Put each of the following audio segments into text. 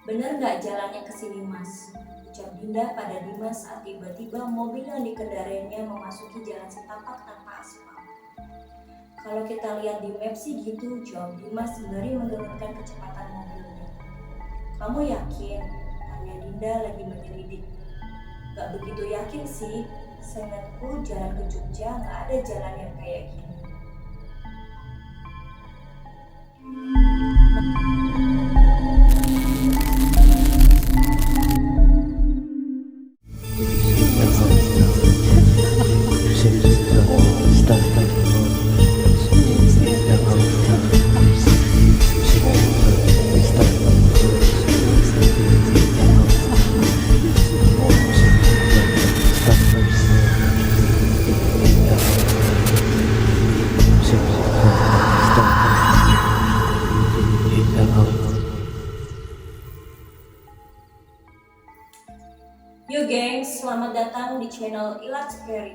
Bener nggak jalannya ke sini Mas? Ucap Dinda pada Dimas saat tiba-tiba mobil yang dikendarainya memasuki jalan setapak tanpa aspal. Kalau kita lihat di map sih gitu, jawab Dimas sembari menurunkan kecepatan mobilnya. Kamu yakin? Tanya Dinda lagi menyelidik. Gak begitu yakin sih, seingatku jalan ke Jogja gak ada jalan yang kayak gini. Yo gengs, selamat datang di channel Ilat Scary,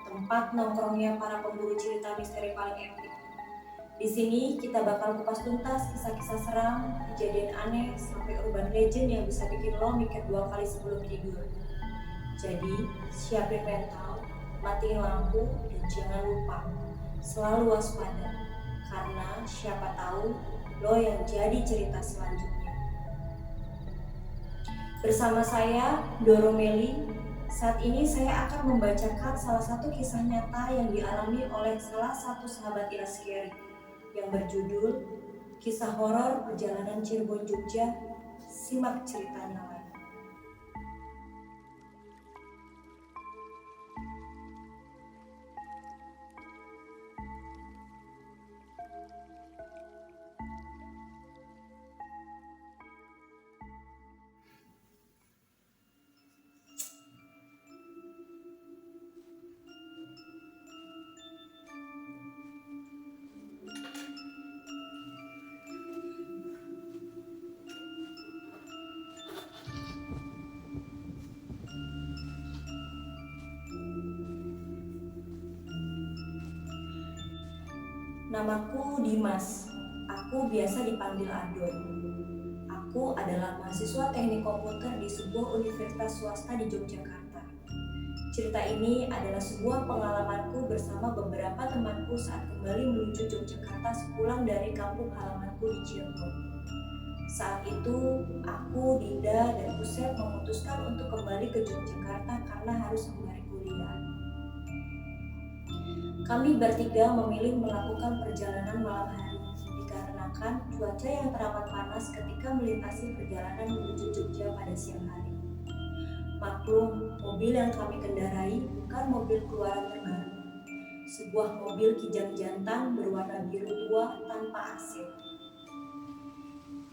tempat nongkrongnya para pemburu cerita misteri paling epic. Di sini kita bakal kupas tuntas kisah-kisah seram, kejadian aneh, sampai urban legend yang bisa bikin lo mikir 2 kali sebelum tidur. Jadi, siapin mental, matiin lampu, dan jangan lupa selalu waspada, karena siapa tahu lo yang jadi cerita selanjutnya. Bersama saya, Doro Meli. Saat ini saya akan membacakan salah satu kisah nyata yang dialami oleh salah satu sahabat Ilat Scary yang berjudul Kisah Horor Perjalanan Cirebon Jogja. Simak ceritanya. Namaku Dimas. Aku biasa dipanggil Adoy. Aku adalah mahasiswa teknik komputer di sebuah universitas swasta di Yogyakarta. Cerita ini adalah sebuah pengalamanku bersama beberapa temanku saat kembali menuju Yogyakarta sepulang dari kampung halamanku di Cirebon. Saat itu, aku, Dinda, dan Usep memutuskan untuk kembali ke Yogyakarta karena harus kembali kuliah. Kami bertiga memilih melakukan perjalanan malam hari dikarenakan cuaca yang teramat panas ketika melintasi perjalanan menuju Jogja pada siang hari. Maklum, mobil yang kami kendarai bukan mobil keluaran terbaru. Sebuah mobil kijang jantan berwarna biru tua tanpa AC.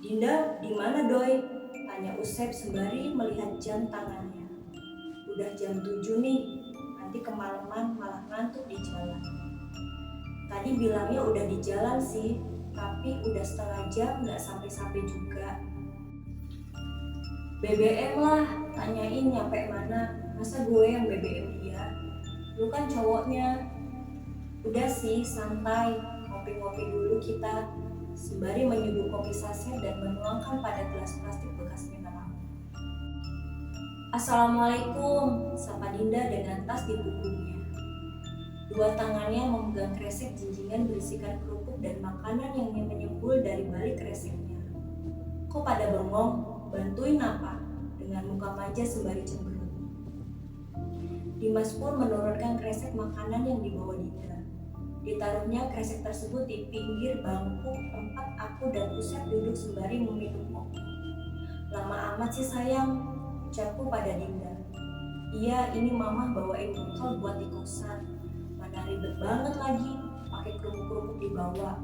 Dinda, di mana Doi? Tanya Usep sembari melihat jam tangannya. Udah jam 7 nih, nanti kemalaman malah ngantuk di jalan. Tadi bilangnya udah di jalan sih, tapi udah setengah jam gak sampai-sampai juga. BBM lah, tanyain nyampe mana, masa gue yang BBM dia? Lu kan cowoknya. Udah sih, santai, ngopi-ngopi dulu kita, sembari menyeduh kopi saset dan menuangkan pada gelas plastik bekas mineral. Assalamualaikum, sapa Dinda dengan tas di punggungnya. Dua tangannya memegang kresek jinjingan berisikan kerupuk dan makanan yang menyembul dari balik kreseknya. Kok pada bengong? Bantuin apa? Dengan muka manja sembari cemberut. Dimas pun menurunkan kresek makanan yang dibawa Dinda. Ditaruhnya kresek tersebut di pinggir bangku tempat aku dan Usep duduk sembari meminum kopi. Lama amat sih sayang, ucapku pada Dinda. Iya, ini mama bawain bekal buat di kosan. Mana ribet banget lagi, pakai kerupuk-kerupuk dibawa.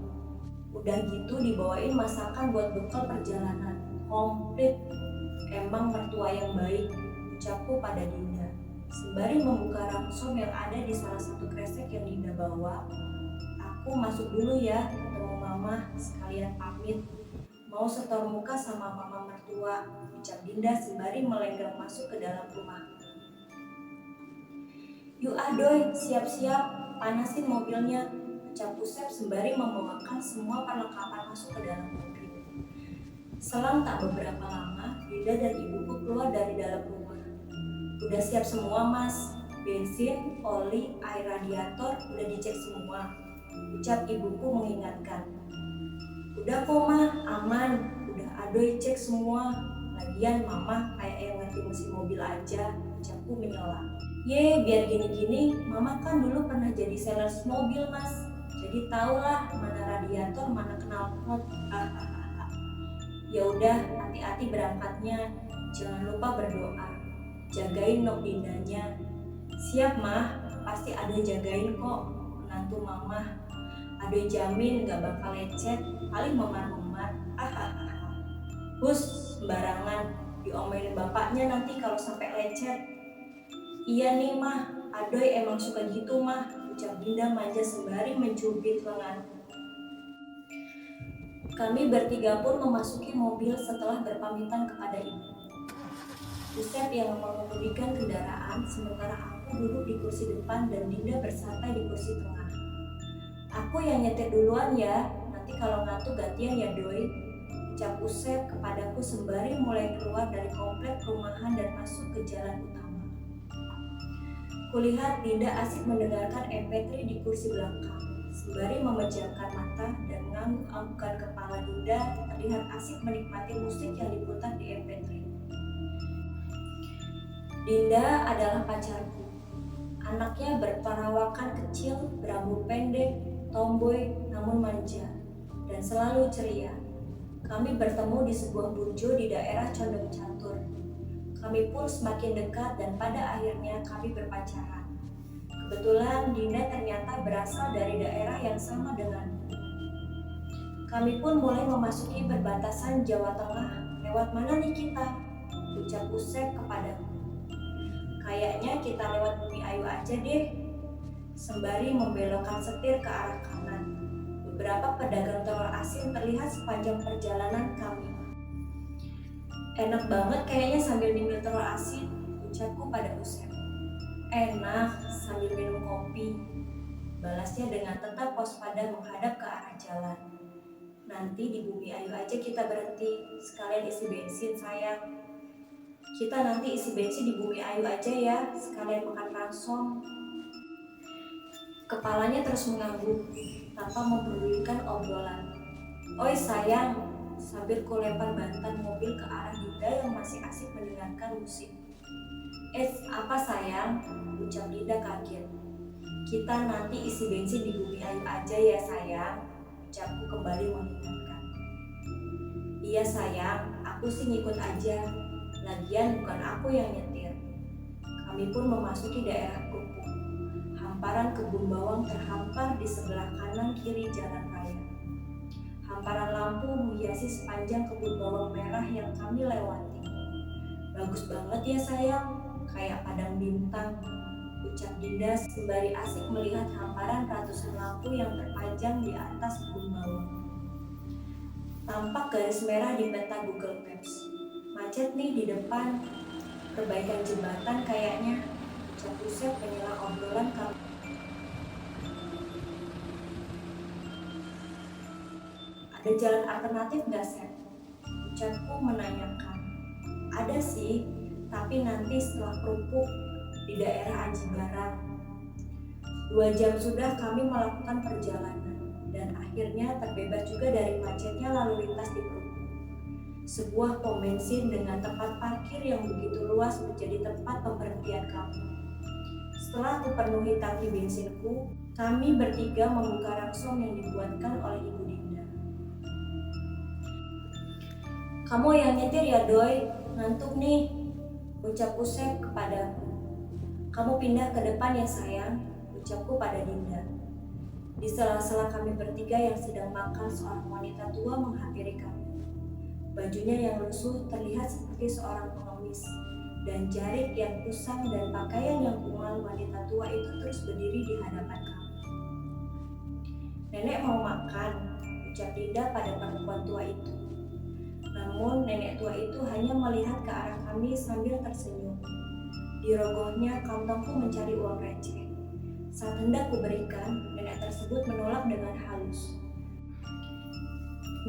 Udah gitu dibawain masakan buat bekal perjalanan. Komplit. Emang mertua yang baik, ucapku pada Dinda. Sembari membuka ramsom yang ada di salah satu kresek yang Dinda bawa. Aku masuk dulu ya, ketemu mama, sekalian pamit. Mau setor muka sama mama mertua, ucap Dinda sembari melenggang masuk ke dalam rumah. Yuk Adoy, siap-siap, panasin mobilnya, ucap Usep sembari membawakan semua perlengkapan masuk ke dalam mobil. Selang tak beberapa lama, Dinda dan ibuku keluar dari dalam rumah. Udah siap semua mas, bensin, oli, air radiator udah dicek semua, ucap ibuku mengingatkan. Udah kok mah, aman, udah Adoy cek semua. Lagian mama kayak yang ngerti mesin mobil aja, ucapku menyela. Ye, biar gini-gini, mama kan dulu pernah jadi sales mobil mas. Jadi tahulah mana radiator, mana knalpot. Ya udah, hati-hati berangkatnya. Jangan lupa berdoa. Jagain nok Dindanya. Siap mah, pasti Adoy jagain kok. Menantu mama. Adoy jamin gak bakal lecet, paling memar-memar. Hus, sembarangan. Diomelin bapaknya nanti kalau sampai lecet. Iya nih mah, Adoy emang suka gitu mah, ucap Dinda manja sembari mencubit lenganku. Kami bertiga pun memasuki mobil setelah berpamitan kepada ibu. Usep yang mengemudikan kendaraan, sementara aku duduk di kursi depan dan Dinda bersantai di kursi tengah. Aku yang nyetir duluan ya, nanti kalau ngantuk gantian ya Doi, ucap Usep kepadaku sembari mulai keluar dari komplek perumahan dan masuk ke jalan utama. Kulihat Dinda asik mendengarkan MP3 di kursi belakang. Sembari memejamkan mata dan mengangguk-anggukan kepala, Dinda terlihat asik menikmati musik yang diputar di MP3. Dinda adalah pacarku. Anaknya berperawakan kecil, berambut pendek, tomboy namun manja, dan selalu ceria. Kami bertemu di sebuah burjo di daerah Condong Catur. Kami pun semakin dekat dan pada akhirnya kami berpacaran. Kebetulan Dinda ternyata berasal dari daerah yang sama denganku. Kami pun mulai memasuki perbatasan Jawa Tengah. Lewat mana nih kita? Ucap Usep kepadaku. Kayaknya kita lewat Bumi Ayu aja deh. Sembari membelokkan setir ke arah kanan. Beberapa pedagang telur asin terlihat sepanjang perjalanan kami. Enak banget kayaknya sambil nyemil telur asin, ucapku pada Usep. Enak sambil minum kopi, balasnya dengan tetap waspada menghadap ke arah jalan. Nanti di Bumi Ayu aja kita berhenti, sekalian isi bensin sayang. Kita nanti isi bensin di Bumi Ayu aja ya, sekalian makan ransong. Kepalanya terus mengangguk, tanpa mempedulikan obrolan. Oi sayang, sambil kulempar bantan mobil ke arah Dinda yang masih asik mendengarkan musik. Apa sayang? Ucap Dinda kaget. Kita nanti isi bensin di Bumi Ayu aja ya sayang, ucapku kembali mengingatkan. Iya sayang, aku sih ngikut aja. Lagian bukan aku yang nyetir. Kami pun memasuki daerah Krupuk. Hamparan kebun bawang terhampar di sebelah kanan kiri jalan raya. Hamparan lampu menghiasi sepanjang kebun bawang merah yang kami lewati. Bagus banget ya sayang, kayak padang bintang, ucap Dinda sembari asik melihat hamparan ratusan lampu yang terpanjang di atas kebun bawang. Tampak garis merah di peta Google Maps. Macet nih di depan, perbaikan jembatan kayaknya, ucap Usep menyela obrolan kami. Ada jalan alternatif gak Sep? Ucapku menanyakan. Ada sih, tapi nanti setelah Krupuk di daerah Aji Barang. 2 jam sudah kami melakukan perjalanan dan akhirnya terbebas juga dari macetnya lalu lintas di Krupuk. Sebuah pom bensin dengan tempat parkir yang begitu luas menjadi tempat pemberhentian kami. Setelah aku penuhi tangki bensinku, kami bertiga membuka ransong yang dibuatkan oleh Ibu Dinda. Kamu yang nyetir ya Doi, ngantuk nih, ucap Usep kepadaku. Kamu pindah ke depan ya sayang, ucapku pada Dinda. Di sela-sela kami bertiga yang sedang makan, seorang wanita tua menghampiri kami. Bajunya yang lusuh terlihat seperti seorang pengemis, dan jarik yang kusam dan pakaian yang kumal wanita tua itu terus berdiri di hadapan kami. Nenek mau makan, ucap Dinda pada perempuan tua itu. Namun nenek tua itu hanya melihat ke arah kami sambil tersenyum. Di rogohnya kantongku mencari uang receh. Saat hendak kuberikan, nenek tersebut menolak dengan halus.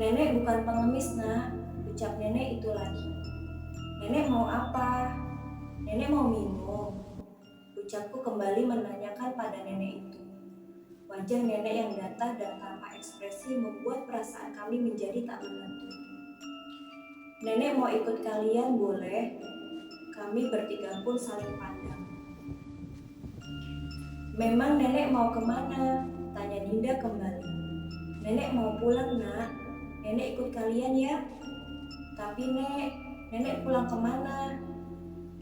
Nenek bukan pengemis nah, ucap nenek itu lagi. Nenek mau apa? Nenek mau minum. Ucapku kembali menanyakan pada nenek itu. Wajah nenek yang datar dan tanpa ekspresi membuat perasaan kami menjadi tak menentu. Nenek mau ikut kalian boleh? Kami bertiga pun saling pandang. Memang nenek mau kemana? Tanya Dinda kembali. Nenek mau pulang nak. Nenek ikut kalian ya. Tapi nenek pulang kemana?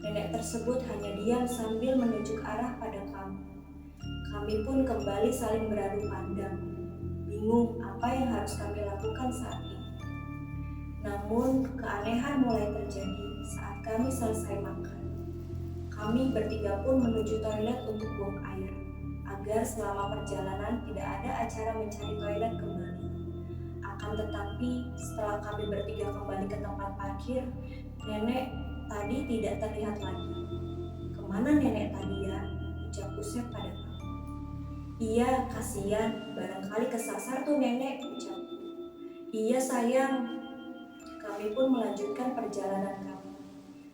Nenek tersebut hanya diam sambil menunjuk arah pada kami. Kami pun kembali saling beradu pandang, bingung apa yang harus kami lakukan saat ini. Namun keanehan mulai terjadi saat kami selesai makan. Kami bertiga pun menuju toilet untuk buang air, agar selama perjalanan tidak ada acara mencari toilet kembali. Akan tetapi setelah kami bertiga kembali ke tempat parkir, nenek tadi tidak terlihat lagi. Kemana nenek tadi ya? Ucap Usep pada kami. Iya, kasihan, barangkali kesasar tuh nenek, ucapku. Iya sayang. Kami pun melanjutkan perjalanan kami.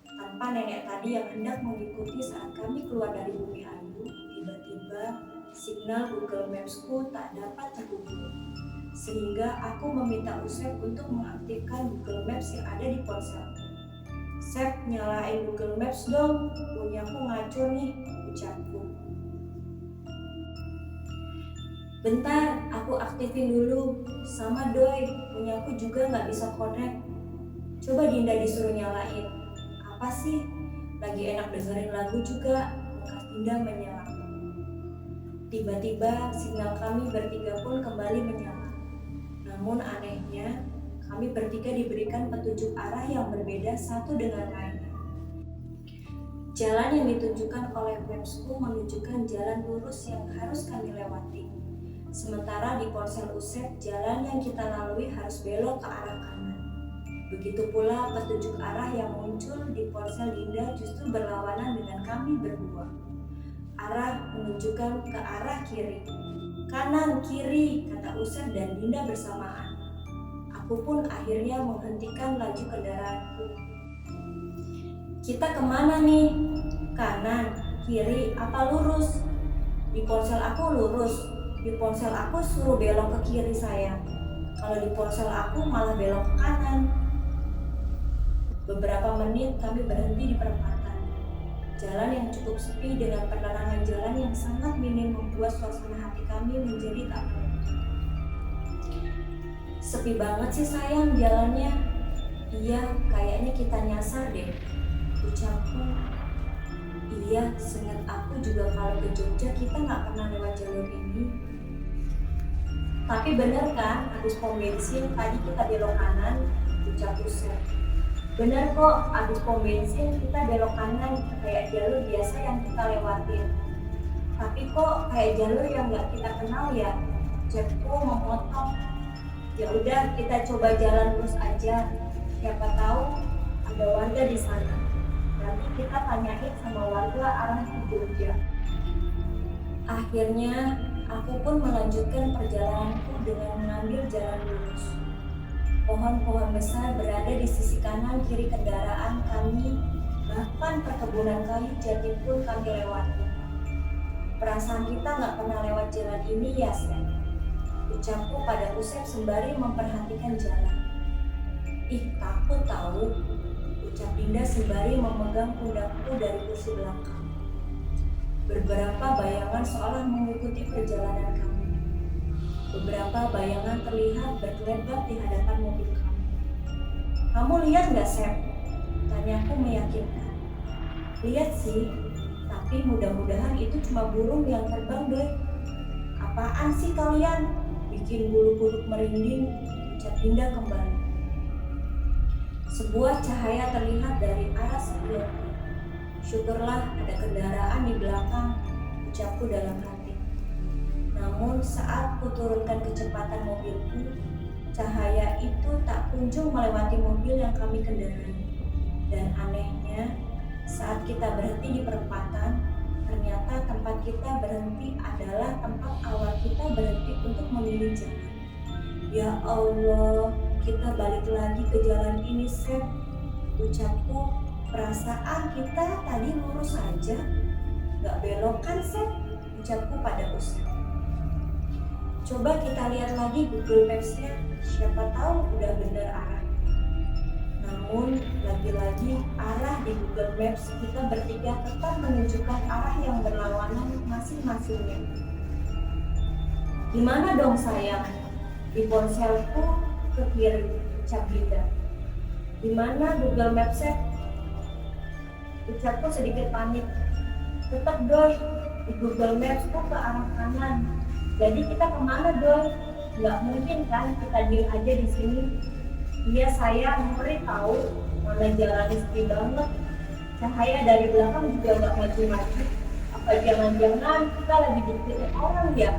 Tanpa nenek tadi yang hendak mengikuti saat kami keluar dari Bumi Ayu, tiba-tiba signal Google Maps-ku tak dapat terhubung. Sehingga aku meminta Usep untuk mengaktifkan Google Maps yang ada di ponselku. Sep, nyalain Google Maps dong, punyaku ngacur nih, ucapku. Bentar, aku aktifin dulu. Sama doi, punyaku juga nggak bisa connect. Coba Dinda disuruh nyalain. Apa sih? Lagi enak dengerin lagu juga, bekas Dinda menyala. Tiba-tiba signal kami bertiga pun kembali menyala. Namun anehnya, kami bertiga diberikan petunjuk arah yang berbeda satu dengan lainnya. Jalan yang ditunjukkan oleh Maps-ku menunjukkan jalan lurus yang harus kami lewati. Sementara di ponsel Usep, jalan yang kita lalui harus belok ke arah kanan. Begitu pula petunjuk arah yang muncul di ponsel Dinda justru berlawanan dengan kami berdua. Arah menunjukkan ke arah kiri. Kanan, kiri, kata Usep dan Dinda bersamaan. Aku pun akhirnya menghentikan laju kendaraanku. Kita kemana nih? Kanan, kiri, apa lurus? Di ponsel aku lurus. Di ponsel aku suruh belok ke kiri sayang. Kalau di ponsel aku malah belok ke kanan. Beberapa menit kami berhenti di perempatan. Jalan yang cukup sepi dengan penerangan jalan yang sangat minim membuat suasana hati kami menjadi tak menentu. Sepi banget sih sayang jalannya. Iya, kayaknya kita nyasar deh, ucapku. Iya, seingat aku juga kalau ke Jogja kita nggak pernah lewat jalur ini. Tapi bener kan, habis pom bensin tadi kita belok kanan, ucap Usep. Bener kok, habis pom bensin kita belok kanan kayak jalur biasa yang kita lewatin. Tapi kok kayak jalur yang nggak kita kenal ya, ucapku memotong. Ya udah, kita coba jalan lurus aja. Siapa tahu ada warga di sana. Nanti kita tanyain sama warga arah ke Jogja. Akhirnya aku pun melanjutkan perjalananku dengan mengambil jalan lurus. Pohon-pohon besar berada di sisi kanan kiri kendaraan kami, bahkan perkebunan kayu jati pun kami lewati. Perasaan kita nggak pernah lewat jalan ini ya, Sep, ucapku pada Usep sembari memperhatikan jalan. Ih, takut tahu, ucap Dinda sembari memegang pundakku dari kursi belakang. Beberapa bayangan seolah mengikuti perjalanan kami. Beberapa bayangan terlihat berkelebat di hadapan mobil kami. Kamu lihat nggak, Sep? Tanyaku meyakinkan. Lihat sih, tapi mudah-mudahan itu cuma burung yang terbang deh. Apaan sih kalian? Bikin bulu kuduk merinding, ucap Dinda kembali. Sebuah cahaya terlihat dari arah sebelah. Syukurlah ada kendaraan di belakang, ucapku dalam hati. Namun saat kuturunkan kecepatan mobilku, cahaya itu tak kunjung melewati mobil yang kami kendarai. Dan anehnya, saat kita berhenti di perempatan, ternyata tempat kita berhenti adalah tempat awal kita berhenti untuk memilih jalan. Ya Allah, kita balik lagi ke jalan ini, Sep, ucapku Perasaan kita tadi lurus aja, gak belok kan Sep? Ucapku pada Usep. Coba kita lihat lagi Google Maps-nya, siapa tahu udah bener arahnya. Namun lagi-lagi arah di Google Maps kita bertiga tetap menunjukkan arah yang berlawanan masing-masingnya. Gimana dong sayang? Di ponselku ke kiri, ucap Dinda. Gimana Google Maps-nya? Ucapku sedikit panik. Tetap Doi, di Google Maps tuh ke arah kanan. Jadi kita kemana Doi? Nggak mungkin kan kita diem aja di sini. Iya saya ngeri tahu, mana jalannya sepi banget. Cahaya dari belakang juga nggak maju-maju. Apa jangan-jangan kita lagi dikejar orang ya?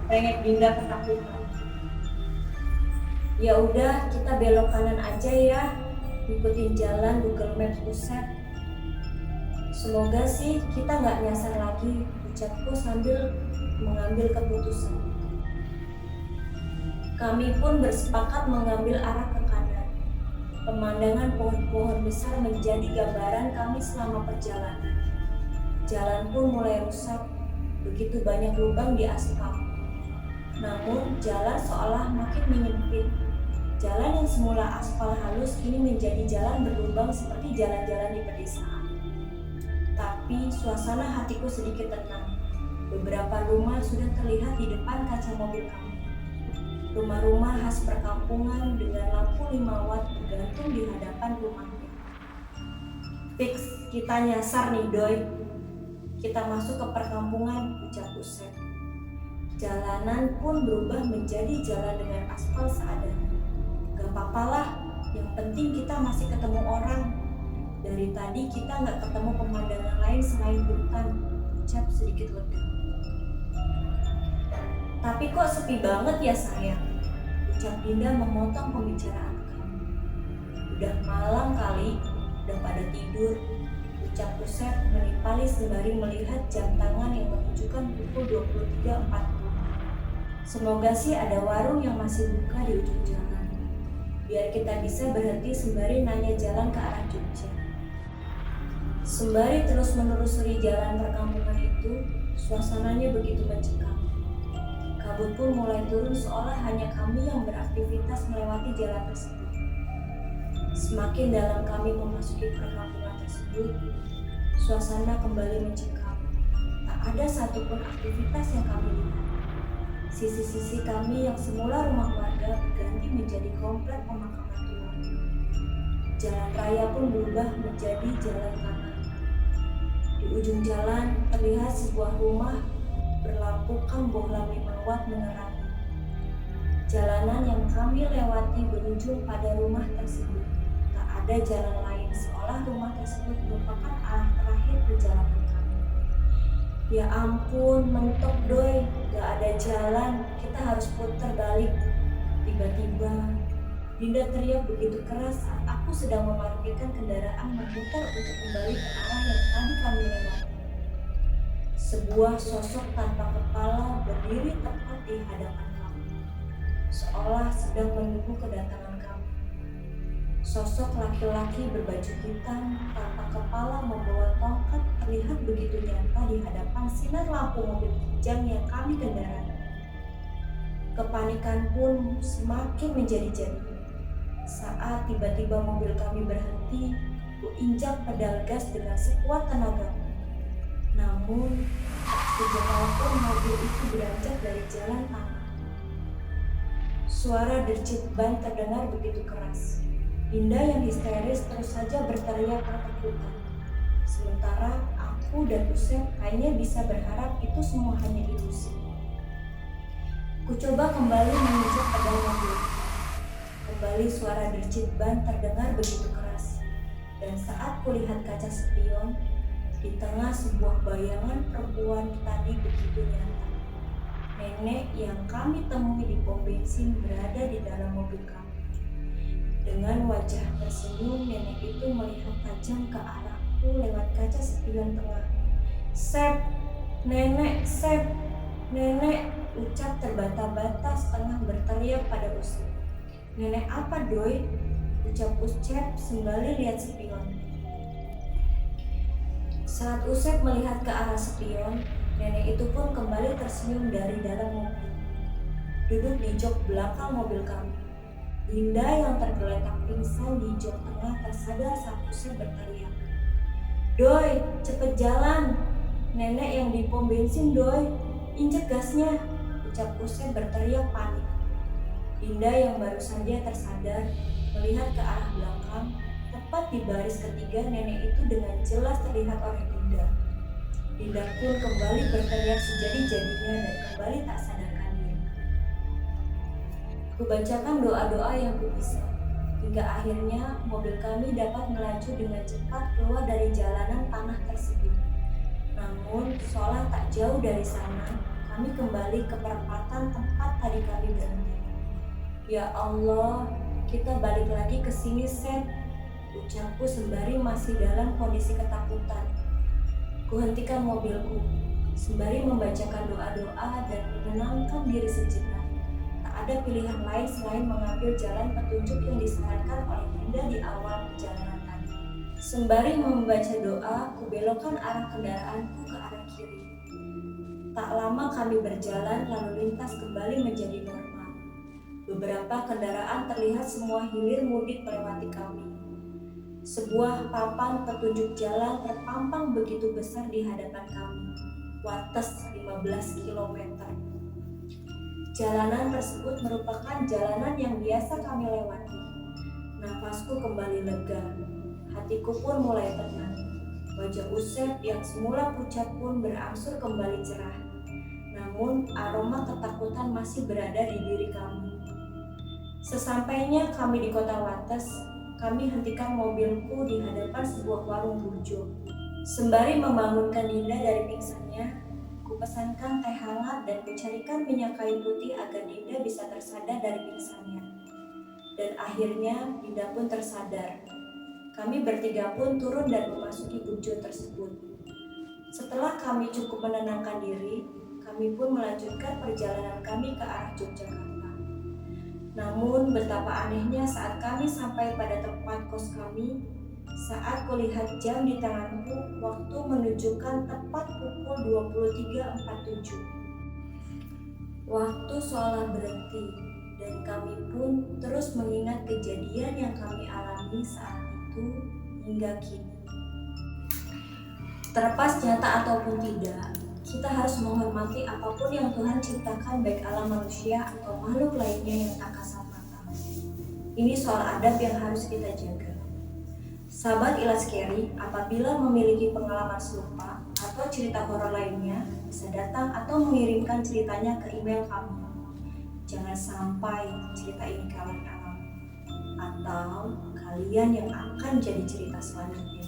Pengen Dinda ketakutan. Ya udah kita belok kanan aja ya, ikutin jalan Google Maps Usep. Semoga sih kita nggak nyasar lagi, ucapku sambil mengambil keputusan. Kami pun bersepakat mengambil arah ke kanan. Pemandangan pohon-pohon besar menjadi gambaran kami selama perjalanan. Jalan pun mulai rusak, begitu banyak lubang di aspal. Namun jalan seolah makin menyempit. Jalan yang semula aspal halus kini menjadi jalan berlubang seperti jalan-jalan di pedesaan. Tapi suasana hatiku sedikit tenang. Beberapa rumah sudah terlihat di depan kaca mobil kami. Rumah-rumah khas perkampungan dengan lampu 5 watt bergantung di hadapan rumahnya. Fix, kita nyasar nih Doi. Kita masuk ke perkampungan, ucap Usep. Jalanan pun berubah menjadi jalan dengan aspal seadanya. Gak apa-apa lah, yang penting kita masih ketemu orang. Dari tadi kita nggak ketemu pemandangan lain selain hutan, ucap sedikit lega. Tapi kok sepi banget ya sayang, ucap Dinda memotong pembicaraan kami. Udah malam kali, udah pada tidur, ucap Usep menipali sembari melihat jam tangan yang menunjukkan pukul 23.40. Semoga sih ada warung yang masih buka di ujung jalan, biar kita bisa berhenti sembari nanya jalan ke arah Jogja. Sembari terus menelusuri jalan perkampungan itu, suasananya begitu mencekam. Kabut pun mulai turun seolah hanya kami yang beraktivitas melewati jalan tersebut. Semakin dalam kami memasuki perkampungan tersebut, suasana kembali mencekam. Tak ada satupun aktivitas yang kami lihat. Sisi-sisi kami yang semula rumah warga berganti menjadi komplek pemakaman tua. Jalan raya pun berubah menjadi jalan tanah. Di ujung jalan terlihat sebuah rumah berlampukan bohlam 5 watt menerangi. Jalanan yang kami lewati berujung pada rumah tersebut. Tak ada jalan lain seolah rumah tersebut merupakan arah terakhir perjalanan kami. Ya ampun, mentok Doi, gak ada jalan, kita harus putar balik. Tiba-tiba Dinda teriak begitu keras saat aku sedang memarkirkan kendaraan memutar untuk kembali ke arah yang tadi kami lewati. Sebuah sosok tanpa kepala berdiri tepat di hadapan kami, seolah sedang menunggu kedatangan kami. Sosok laki-laki berbaju hitam tanpa kepala membawa tongkat terlihat begitu nyata di hadapan sinar lampu mobil kijang yang kami kendarai. Kepanikan pun semakin menjadi-jadi. Saat tiba-tiba mobil kami berhenti, ku injak pedal gas dengan sekuat tenaga. Namun, sejauh pun mobil itu beranjak dari jalan tanah. Suara dercit ban terdengar begitu keras. Dinda yang histeris terus saja berteriak ketakutan. Sementara aku dan Usep hanya bisa berharap itu semua hanya ilusi. Ku coba kembali menginjak pedal mobil. Kembali suara dercit ban terdengar begitu keras. Dan saat kulihat kaca spion, di tengah sebuah bayangan perempuan tadi begitu nyata. Nenek yang kami temui di pom bensin berada di dalam mobil kami. Dengan wajah tersenyum, nenek itu melihat tajam ke arahku lewat kaca spion tengah. Sep, nenek, Sep, nenek, ucap terbata-bata setengah berteriak pada Usep. Nenek apa Doi? Ucap Usep sembari lihat spion. Saat Usep melihat ke arah spion, nenek itu pun kembali tersenyum dari dalam mobil. Duduk di jok belakang mobil kami. Dinda yang tergeletak pingsan di jok tengah tersadar saat Usep berteriak, "Doi, cepet jalan! Nenek yang di pom bensin, Doi! Injek gasnya!" ucap Usep berteriak panik. Dinda yang baru saja tersadar melihat ke arah belakang. Tepat di baris ketiga, nenek itu dengan jelas terlihat oleh Dinda. Dinda pun kembali berteriak sejadi-jadinya dan kembali tak sadarkan diri. Kubacakan doa-doa yang kubisa, hingga akhirnya mobil kami dapat melaju dengan cepat keluar dari jalanan tanah tersebut. Namun, seolah tak jauh dari sana, kami kembali ke perempatan tempat tadi kami berhenti. "Ya Allah, kita balik lagi ke sini, Seth," ucapku sembari masih dalam kondisi ketakutan. Kuhentikan mobilku, sembari membacakan doa-doa dan menenangkan diri sejenak. Tak ada pilihan lain selain mengambil jalan petunjuk yang disarankan oleh Dinda di awal perjalanan tadi. Sembari membaca doa, kubelokkan arah kendaraanku ke arah kiri. Tak lama kami berjalan, lalu lintas kembali menjadi normal. Beberapa kendaraan terlihat semua hilir mudik melewati kami. Sebuah papan petunjuk jalan terpampang begitu besar di hadapan kami. Wates 15 km. Jalanan tersebut merupakan jalanan yang biasa kami lewati. Nafasku kembali lega. Hatiku pun mulai tenang. Wajah Usep yang semula pucat pun berangsur kembali cerah. Namun aroma ketakutan masih berada di diri kami. Sesampainya kami di kota Wates, kami hentikan mobilku di hadapan sebuah warung burjo. Sembari membangunkan Dinda dari pingsannya, kupesankan teh hangat dan kucarikan minyak kayu putih agar Dinda bisa tersadar dari pingsannya. Dan akhirnya Dinda pun tersadar. Kami bertiga pun turun dan memasuki burjo tersebut. Setelah kami cukup menenangkan diri, kami pun melanjutkan perjalanan kami ke arah Yogyakarta. Namun betapa anehnya saat kami sampai pada tempat kos kami, saat kulihat jam di tanganku, waktu menunjukkan tepat pukul 23.47. Waktu seolah berhenti, dan kami pun terus mengingat kejadian yang kami alami saat itu hingga kini. Terlepas nyata ataupun tidak, kita harus menghormati apapun yang Tuhan ciptakan, baik alam manusia atau makhluk lainnya yang tak kasat mata. Ini soal adab yang harus kita jaga. Sahabat Ilaskeri, apabila memiliki pengalaman serupa atau cerita horor lainnya, bisa datang atau mengirimkan ceritanya ke email kami. Jangan sampai cerita ini kalian alami, atau kalian yang akan jadi cerita selanjutnya.